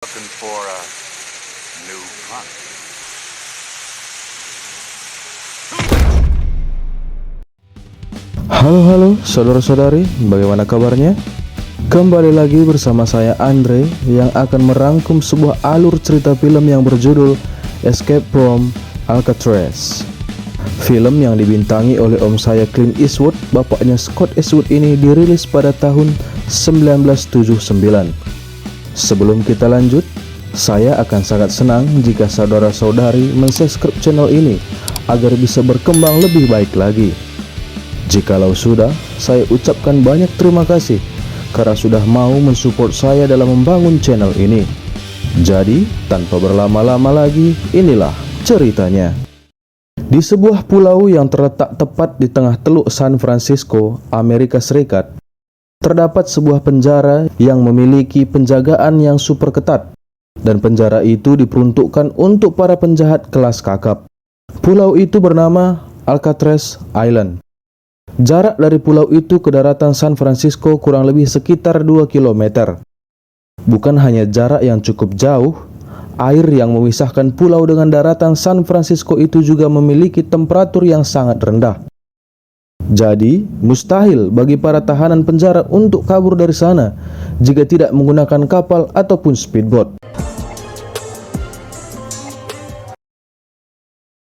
Looking for a new fun. Halo saudara-saudari, bagaimana kabarnya? Kembali lagi bersama saya Andre yang akan merangkum sebuah alur cerita film yang berjudul Escape from Alcatraz. Film yang dibintangi oleh om saya Clint Eastwood, bapaknya Scott Eastwood ini dirilis pada tahun 1979. Sebelum kita lanjut, saya akan sangat senang jika saudara-saudari mensubscribe channel ini agar bisa berkembang lebih baik lagi. Jikalau sudah, saya ucapkan banyak terima kasih karena sudah mau mensupport saya dalam membangun channel ini. Jadi, tanpa berlama-lama lagi, inilah ceritanya. Di sebuah pulau yang terletak tepat di tengah Teluk San Francisco, Amerika Serikat, terdapat sebuah penjara yang memiliki penjagaan yang super ketat, dan penjara itu diperuntukkan untuk para penjahat kelas kakap. Pulau itu bernama Alcatraz Island. Jarak dari pulau itu ke daratan San Francisco kurang lebih sekitar 2 km. Bukan hanya jarak yang cukup jauh, air yang memisahkan pulau dengan daratan San Francisco itu juga memiliki temperatur yang sangat rendah. Jadi, mustahil bagi para tahanan penjara untuk kabur dari sana jika tidak menggunakan kapal ataupun speedboat.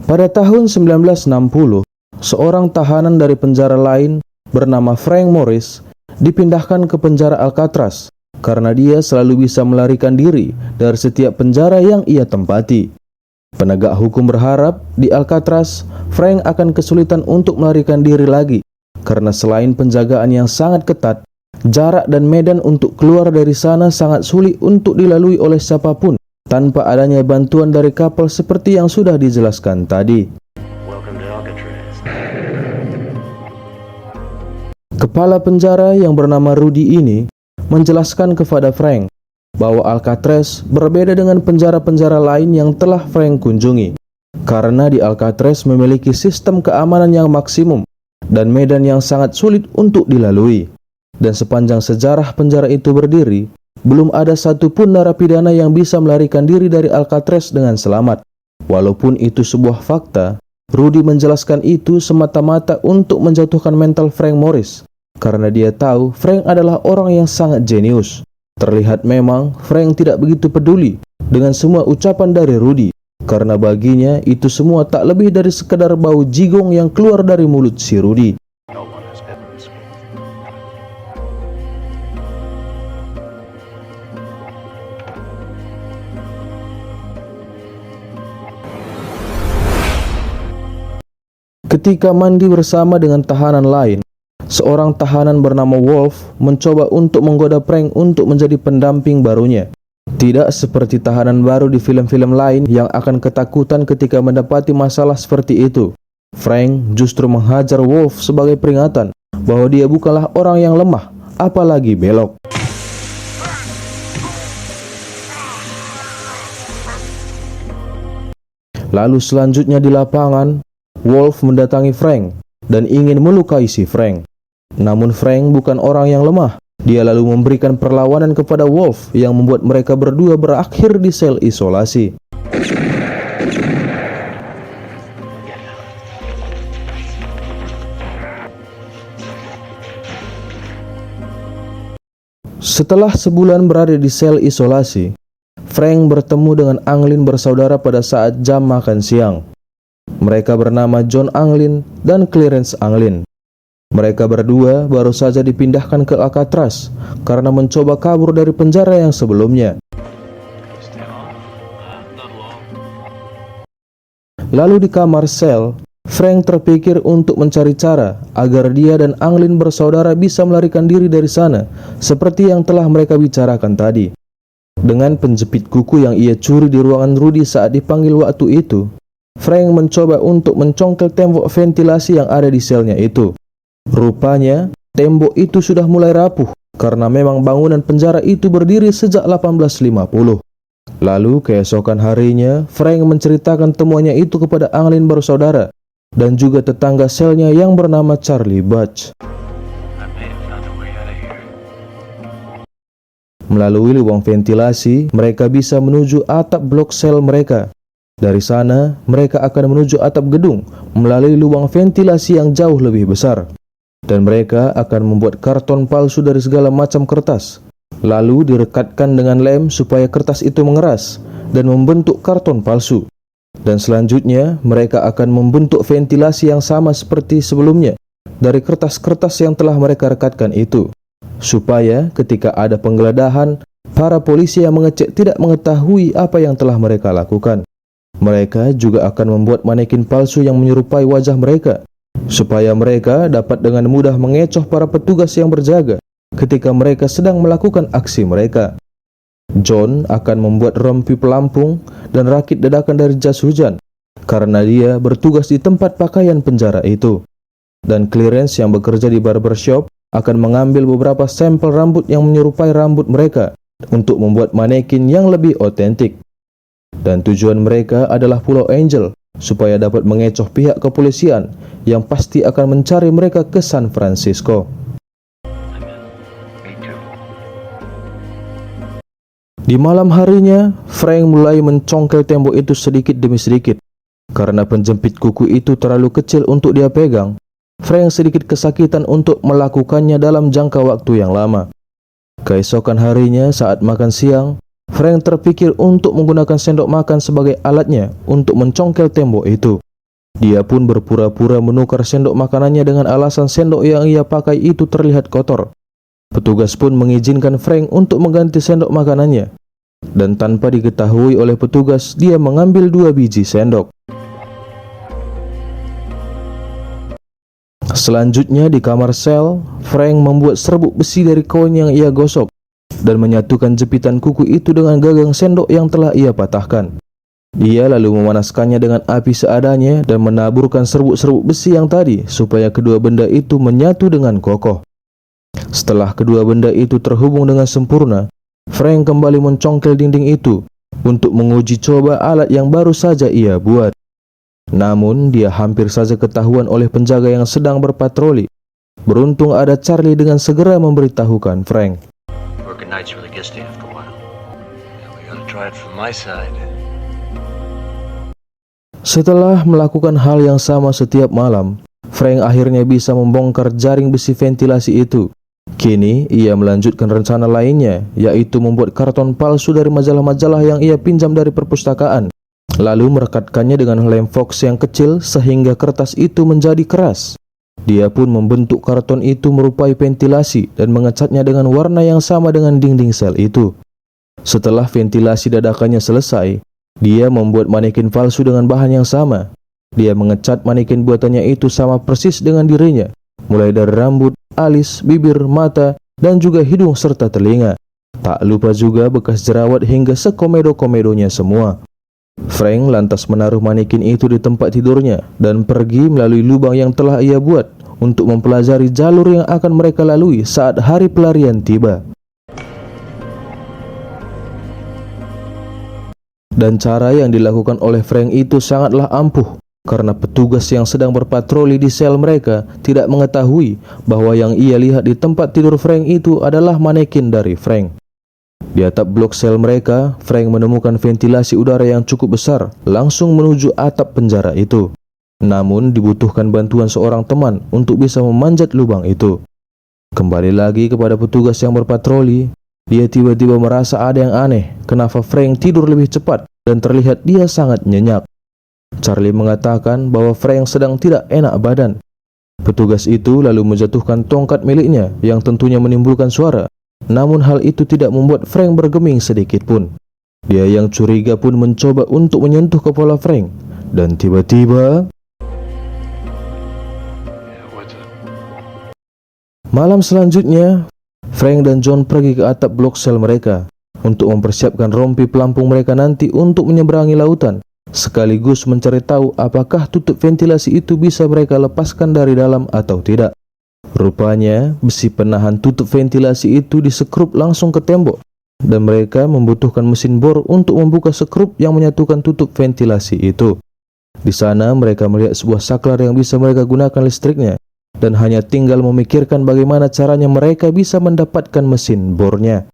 Pada tahun 1960, seorang tahanan dari penjara lain bernama Frank Morris dipindahkan ke penjara Alcatraz karena dia selalu bisa melarikan diri dari setiap penjara yang ia tempati. Penegak hukum berharap di Alcatraz, Frank akan kesulitan untuk melarikan diri lagi karena selain penjagaan yang sangat ketat, jarak dan medan untuk keluar dari sana sangat sulit untuk dilalui oleh siapapun tanpa adanya bantuan dari kapal seperti yang sudah dijelaskan tadi. Kepala penjara yang bernama Rudy ini menjelaskan kepada Frank bahwa Alcatraz berbeda dengan penjara-penjara lain yang telah Frank kunjungi, karena di Alcatraz memiliki sistem keamanan yang maksimum dan medan yang sangat sulit untuk dilalui. Dan sepanjang sejarah penjara itu berdiri, belum ada satupun narapidana yang bisa melarikan diri dari Alcatraz dengan selamat. Walaupun itu sebuah fakta, Rudy menjelaskan itu semata-mata untuk menjatuhkan mental Frank Morris, karena dia tahu Frank adalah orang yang sangat jenius. Terlihat memang Frank tidak begitu peduli dengan semua ucapan dari Rudy, karena baginya itu semua tak lebih dari sekedar bau jigong yang keluar dari mulut si Rudy. Ketika mandi bersama dengan tahanan lain, seorang tahanan bernama Wolf mencoba untuk menggoda Frank untuk menjadi pendamping barunya. Tidak seperti tahanan baru di film-film lain yang akan ketakutan ketika mendapati masalah seperti itu. Frank justru menghajar Wolf sebagai peringatan bahwa dia bukanlah orang yang lemah, apalagi belok. Lalu selanjutnya di lapangan, Wolf mendatangi Frank dan ingin melukai si Frank. Namun Frank bukan orang yang lemah. Dia lalu memberikan perlawanan kepada Wolf yang membuat mereka berdua berakhir di sel isolasi. Setelah sebulan berada di sel isolasi, Frank bertemu dengan Anglin bersaudara pada saat jam makan siang. Mereka bernama John Anglin dan Clarence Anglin. Mereka berdua baru saja dipindahkan ke Alcatraz karena mencoba kabur dari penjara yang sebelumnya. Lalu di kamar sel, Frank terpikir untuk mencari cara agar dia dan Anglin bersaudara bisa melarikan diri dari sana, seperti yang telah mereka bicarakan tadi. Dengan penjepit kuku yang ia curi di ruangan Rudy saat dipanggil waktu itu, Frank mencoba untuk mencongkel tembok ventilasi yang ada di selnya itu. Rupanya, tembok itu sudah mulai rapuh karena memang bangunan penjara itu berdiri sejak 1850. Lalu keesokan harinya, Frank menceritakan temuannya itu kepada Anglin bersaudara dan juga tetangga selnya yang bernama Charlie Butch. Melalui lubang ventilasi, mereka bisa menuju atap blok sel mereka. Dari sana, mereka akan menuju atap gedung melalui lubang ventilasi yang jauh lebih besar. Dan mereka akan membuat karton palsu dari segala macam kertas, lalu direkatkan dengan lem supaya kertas itu mengeras dan membentuk karton palsu. Dan selanjutnya, mereka akan membentuk ventilasi yang sama seperti sebelumnya dari kertas-kertas yang telah mereka rekatkan itu, supaya ketika ada penggeledahan, para polisi yang mengecek tidak mengetahui apa yang telah mereka lakukan. Mereka juga akan membuat manekin palsu yang menyerupai wajah mereka, supaya mereka dapat dengan mudah mengecoh para petugas yang berjaga ketika mereka sedang melakukan aksi mereka. John akan membuat rompi pelampung dan rakit dadakan dari jas hujan, karena dia bertugas di tempat pakaian penjara itu. Dan Clarence yang bekerja di barbershop akan mengambil beberapa sampel rambut yang menyerupai rambut mereka untuk membuat manekin yang lebih otentik. Dan tujuan mereka adalah Pulau Angel, supaya dapat mengecoh pihak kepolisian yang pasti akan mencari mereka ke San Francisco. Di malam harinya, Frank mulai mencongkel tembok itu sedikit demi sedikit. Karena penjepit kuku itu terlalu kecil untuk dia pegang, Frank sedikit kesakitan untuk melakukannya dalam jangka waktu yang lama. Keesokan harinya saat makan siang, Frank terpikir untuk menggunakan sendok makan sebagai alatnya untuk mencongkel tembok itu. Dia pun berpura-pura menukar sendok makanannya dengan alasan sendok yang ia pakai itu terlihat kotor. Petugas pun mengizinkan Frank untuk mengganti sendok makanannya. Dan tanpa diketahui oleh petugas, dia mengambil 2 biji sendok. Selanjutnya di kamar sel, Frank membuat serbuk besi dari koin yang ia gosok dan menyatukan jepitan kuku itu dengan gagang sendok yang telah ia patahkan. Dia lalu memanaskannya dengan api seadanya dan menaburkan serbuk-serbuk besi yang tadi supaya kedua benda itu menyatu dengan kokoh. Setelah kedua benda itu terhubung dengan sempurna, Frank kembali mencongkel dinding itu untuk menguji coba alat yang baru saja ia buat. Namun, dia hampir saja ketahuan oleh penjaga yang sedang berpatroli. Beruntung ada Charlie dengan segera memberitahukan Frank. Working nights really gets to you after a while. Yeah, we gotta try it from my side. Setelah melakukan hal yang sama setiap malam, Frank akhirnya bisa membongkar jaring besi ventilasi itu. Kini, ia melanjutkan rencana lainnya, yaitu membuat karton palsu dari majalah-majalah yang ia pinjam dari perpustakaan, lalu merekatkannya dengan lem Fox yang kecil sehingga kertas itu menjadi keras. Dia pun membentuk karton itu merupai ventilasi dan mengecatnya dengan warna yang sama dengan dinding sel itu. Setelah ventilasi dadakannya selesai, dia membuat manekin palsu dengan bahan yang sama. Dia mengecat manekin buatannya itu sama persis dengan dirinya, mulai dari rambut, alis, bibir, mata, dan juga hidung serta telinga. Tak lupa juga bekas jerawat hingga sekomedo-komedonya semua. Frank lantas menaruh manekin itu di tempat tidurnya dan pergi melalui lubang yang telah ia buat untuk mempelajari jalur yang akan mereka lalui saat hari pelarian tiba. Dan cara yang dilakukan oleh Frank itu sangatlah ampuh, karena petugas yang sedang berpatroli di sel mereka tidak mengetahui bahwa yang ia lihat di tempat tidur Frank itu adalah manekin dari Frank. Di atap blok sel mereka, Frank menemukan ventilasi udara yang cukup besar langsung menuju atap penjara itu. Namun dibutuhkan bantuan seorang teman untuk bisa memanjat lubang itu. Kembali lagi kepada petugas yang berpatroli, dia tiba-tiba merasa ada yang aneh. Kenapa Frank tidur lebih cepat dan terlihat dia sangat nyenyak. Charlie mengatakan bahwa Frank sedang tidak enak badan. Petugas itu lalu menjatuhkan tongkat miliknya yang tentunya menimbulkan suara. Namun hal itu tidak membuat Frank bergeming sedikit pun. Dia yang curiga pun mencoba untuk menyentuh kepala Frank. Dan tiba-tiba, malam selanjutnya, Frank dan John pergi ke atap blok sel mereka untuk mempersiapkan rompi pelampung mereka nanti untuk menyeberangi lautan, sekaligus mencari tahu apakah tutup ventilasi itu bisa mereka lepaskan dari dalam atau tidak. Rupanya, besi penahan tutup ventilasi itu disekrup langsung ke tembok, dan mereka membutuhkan mesin bor untuk membuka sekrup yang menyatukan tutup ventilasi itu. Di sana, mereka melihat sebuah saklar yang bisa mereka gunakan listriknya, dan hanya tinggal memikirkan bagaimana caranya mereka bisa mendapatkan mesin bornya.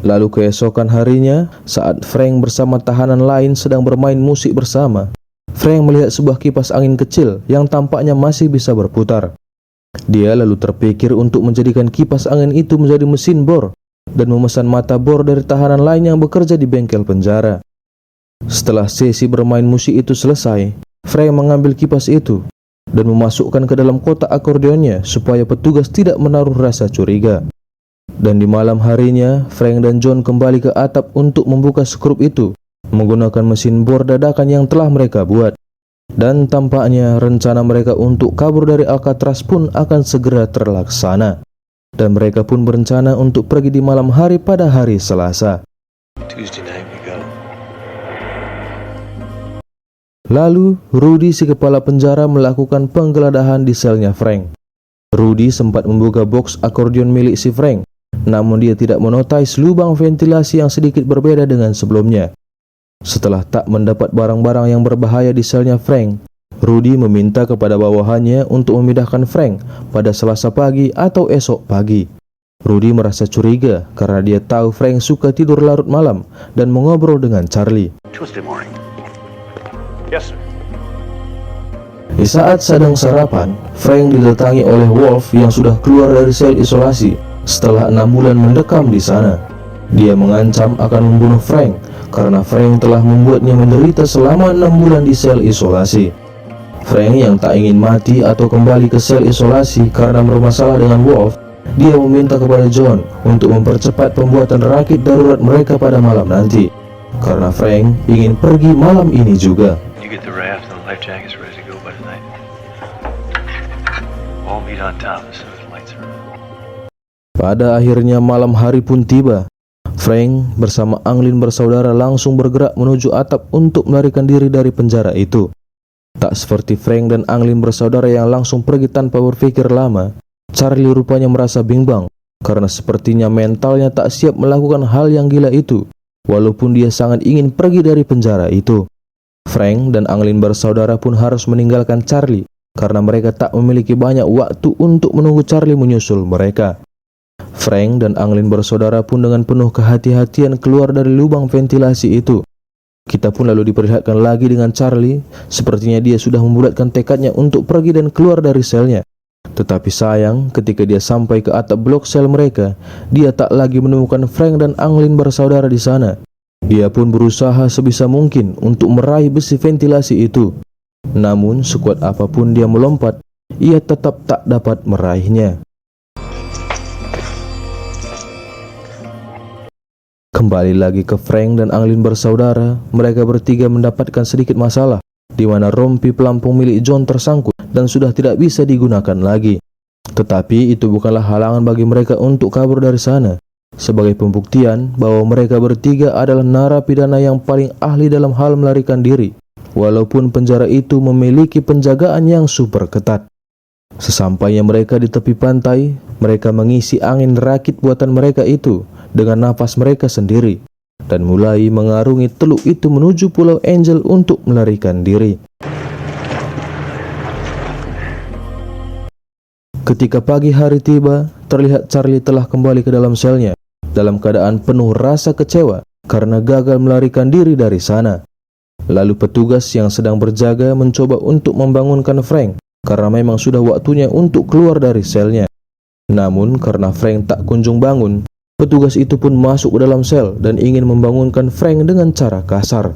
Lalu keesokan harinya, saat Frank bersama tahanan lain sedang bermain musik bersama, Frank melihat sebuah kipas angin kecil yang tampaknya masih bisa berputar. Dia lalu terpikir untuk menjadikan kipas angin itu menjadi mesin bor dan memesan mata bor dari tahanan lain yang bekerja di bengkel penjara. Setelah sesi bermain musik itu selesai, Frank mengambil kipas itu dan memasukkan ke dalam kotak akordeonnya supaya petugas tidak menaruh rasa curiga. Dan di malam harinya, Frank dan John kembali ke atap untuk membuka skrup itu menggunakan mesin bor dadakan yang telah mereka buat. Dan tampaknya rencana mereka untuk kabur dari Alcatraz pun akan segera terlaksana. Dan mereka pun berencana untuk pergi di malam hari pada hari Selasa. Tuesday night we go. Lalu, Rudy si kepala penjara melakukan penggeledahan di selnya Frank. Rudy sempat membuka box akordeon milik si Frank, namun dia tidak menotis lubang ventilasi yang sedikit berbeda dengan sebelumnya. Setelah tak mendapat barang-barang yang berbahaya di selnya Frank, Rudy meminta kepada bawahannya untuk memindahkan Frank pada Selasa pagi atau esok pagi. Rudy merasa curiga karena dia tahu Frank suka tidur larut malam dan mengobrol dengan Charlie. Tuesday morning. Yes, sir. Di saat sedang sarapan, Frank didatangi oleh Wolf yang sudah keluar dari sel isolasi setelah 6 bulan mendekam di sana. Dia mengancam akan membunuh Frank karena Frank telah membuatnya menderita selama 6 bulan di sel isolasi. Frank yang tak ingin mati atau kembali ke sel isolasi karena bermasalah dengan Wolf, dia meminta kepada John untuk mempercepat pembuatan rakit darurat mereka pada malam nanti, karena Frank ingin pergi malam ini juga. You get the raft and the life jackets ready to go by tonight. All meet on top as soon as the lights are on. Pada akhirnya malam hari pun tiba. Frank bersama Anglin bersaudara langsung bergerak menuju atap untuk melarikan diri dari penjara itu. Tak seperti Frank dan Anglin bersaudara yang langsung pergi tanpa berpikir lama, Charlie rupanya merasa bimbang karena sepertinya mentalnya tak siap melakukan hal yang gila itu, walaupun dia sangat ingin pergi dari penjara itu. Frank dan Anglin bersaudara pun harus meninggalkan Charlie karena mereka tak memiliki banyak waktu untuk menunggu Charlie menyusul mereka. Frank dan Anglin bersaudara pun dengan penuh kehati-hatian keluar dari lubang ventilasi itu. Kita pun lalu diperlihatkan lagi dengan Charlie, sepertinya dia sudah membulatkan tekadnya untuk pergi dan keluar dari selnya. Tetapi sayang, ketika dia sampai ke atap blok sel mereka, dia tak lagi menemukan Frank dan Anglin bersaudara di sana. Dia pun berusaha sebisa mungkin untuk meraih besi ventilasi itu. Namun, sekuat apapun dia melompat, ia tetap tak dapat meraihnya. Kembali lagi ke Frank dan Anglin bersaudara, mereka bertiga mendapatkan sedikit masalah, di mana rompi pelampung milik John tersangkut dan sudah tidak bisa digunakan lagi. Tetapi itu bukanlah halangan bagi mereka untuk kabur dari sana, sebagai pembuktian bahwa mereka bertiga adalah narapidana yang paling ahli dalam hal melarikan diri, walaupun penjara itu memiliki penjagaan yang super ketat. Sesampainya mereka di tepi pantai, mereka mengisi angin rakit buatan mereka itu dengan napas mereka sendiri dan mulai mengarungi teluk itu menuju Pulau Angel untuk melarikan diri. Ketika pagi hari tiba, terlihat Charlie telah kembali ke dalam selnya dalam keadaan penuh rasa kecewa karena gagal melarikan diri dari sana. Lalu petugas yang sedang berjaga mencoba untuk membangunkan Frank karena memang sudah waktunya untuk keluar dari selnya. Namun karena Frank tak kunjung bangun, petugas itu pun masuk ke dalam sel dan ingin membangunkan Frank dengan cara kasar.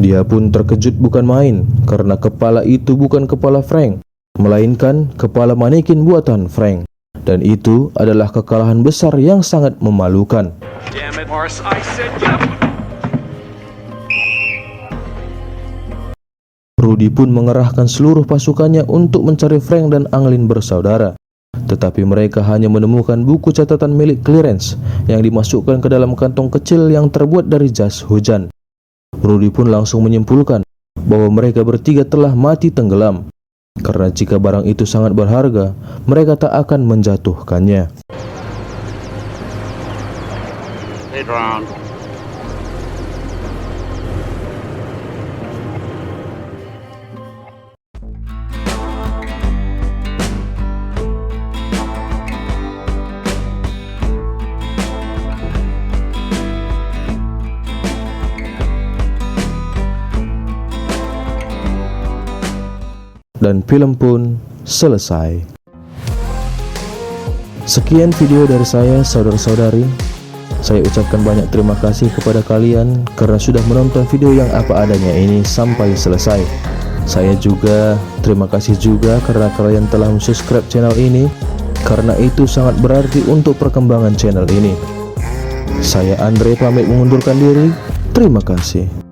Dia pun terkejut bukan main karena kepala itu bukan kepala Frank, melainkan kepala manekin buatan Frank. Dan itu adalah kekalahan besar yang sangat memalukan. Damn it, Morris, I said yep. Rudy pun mengerahkan seluruh pasukannya untuk mencari Frank dan Anglin bersaudara. Tetapi mereka hanya menemukan buku catatan milik Clarence yang dimasukkan ke dalam kantong kecil yang terbuat dari jas hujan. Rudy pun langsung menyimpulkan bahwa mereka bertiga telah mati tenggelam, karena jika barang itu sangat berharga, mereka tak akan menjatuhkannya. They drowned. dan film pun selesai. Sekian video dari saya, saudara-saudari. Saya ucapkan banyak terima kasih kepada kalian karena sudah menonton video yang apa adanya ini sampai selesai. Saya juga terima kasih juga karena kalian telah subscribe channel ini, karena itu sangat berarti untuk perkembangan channel ini. Saya Andre pamit mengundurkan diri. Terima kasih.